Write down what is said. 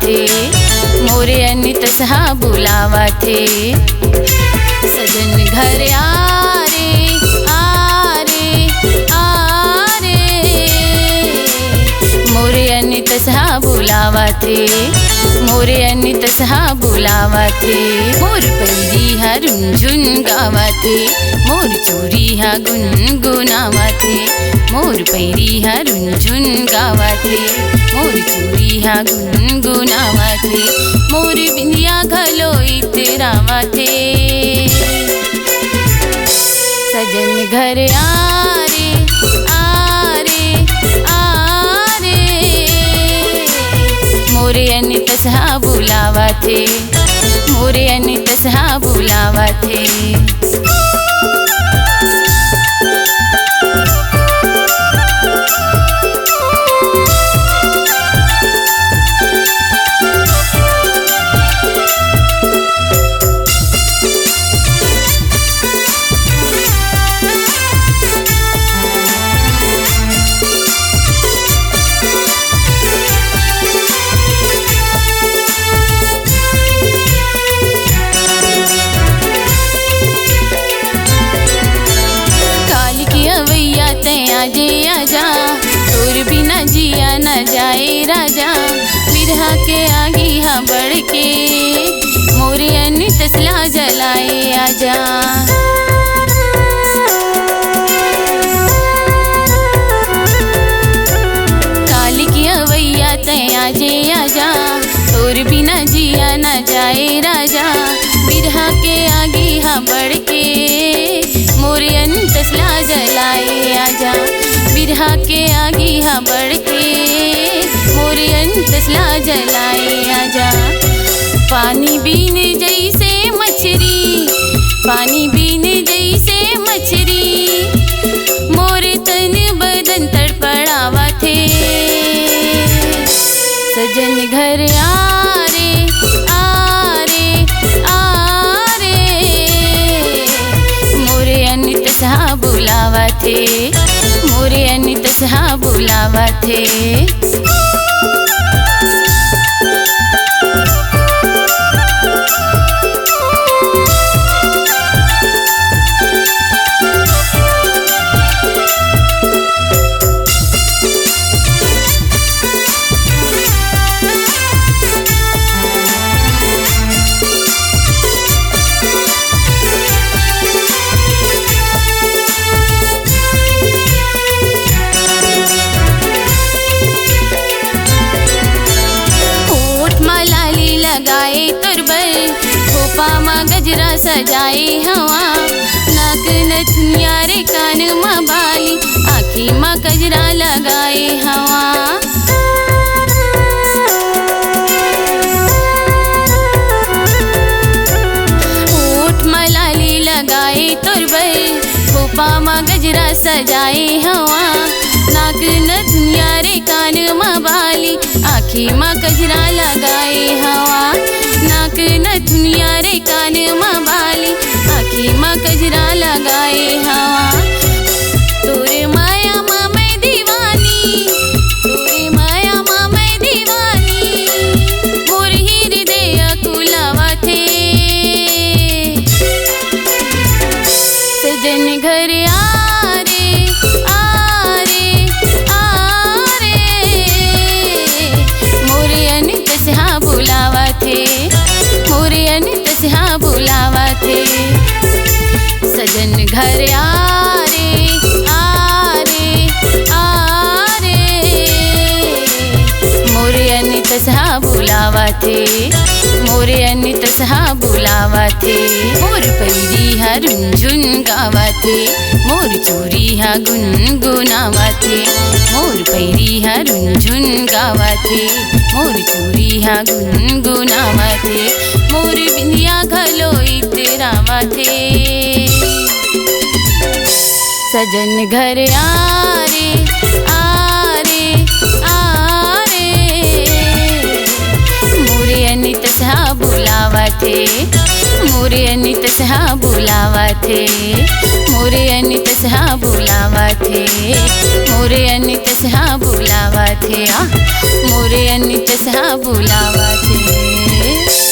थे, मोरे अनित सहा बुलावा थे। सजन घर आ रे आ रे आ रे, मोरे अनित सहा बुलावा थे, मोरे अनित सहा बुलावा थे। मोर पैरी हा रुंझुन गावा थे, मोर चोरी हा गुनगुनावा थे, मोर पैरी हा रुंझुन गावा थे, मोर चोरी हा गुनगुनावा थे, मोर बिंदिया घलो इतरावा थे। सजन घर आ रे आ रे आ रे, मोरे अनित सहा बुलावा थे, मोरे अनित सहा बुलावा थे। आजे आजा, तोर बिना जिया न जाए राजा, बिरहा के आगे हाँ बढ़ के, मोरे अनित तसला जलाए आजा। काल की अवैया तय आजे आजा, तोर बिना जिया न जाए राजा, बिरहा के आगे हाँ बढ़ के, मोरे अनित तसला जलाए आजा। बिरहा के आगे हाँ बढ़ के, मोरे अनित तसला जलाए आजा। पानी बीन जैसे मछरी, पानी बीन जैसे मछरी, मोरे तन बदन तड़पड़ावा थे। सजन घर आ रे आ रे आ रे, मोरे अनित सहा बुलावा थे, मोरे अनित सहा बुलावा थे। लगाए तुरबल, खोपा माँ गजरा सजाए हवा, नाक नथुनिया रे कान माँ बाली, आँखी माँ गजरा लगाए हवा। होठ मलाली लगाए तुरबल, खोपा माँ गजरा सजाए हवा, नाक नथुनिया रे कान माँ बाली, आँखी माँ गजरा लगाए हवा, नाक नथुनिया रे कान माँ बाली, आँखी माँ गजरा लगाए हवा। तोरे माया माँ मैं दीवानी, तोरे माया माँ मैं दीवानी, मोर हृदय कुलावा थे। सजन घर आ रे आ रे आ रे, मोरे अनित सहा बुलावा थे, मोरे अनित सहा बुलावा थे। सजन घर आ रे आ रे आ रे, मोरे अनित सहा बुलावा थे, मोरे अनित सहा बुलावा थे। मोर पैरी हा रुंझुन गावा थे, मोर चोरी हा गुनगुनावा थे, मोर पैरी हा रुंझुन गावा थे, मोर चोरी हा गुनगुनावा थे, मोर बिंदिया घलो इतरावा थे। सजन घर आ रे आ रे आ रे, मोरे अनित सहा बुलावा थे, मोरे अनित सहा बुलावा थे, मोरे अनित सहा बुलावा थे। मोरे अनित से हाँ बुलावा थे, मोरे अनित से हाँ बुलावा थे।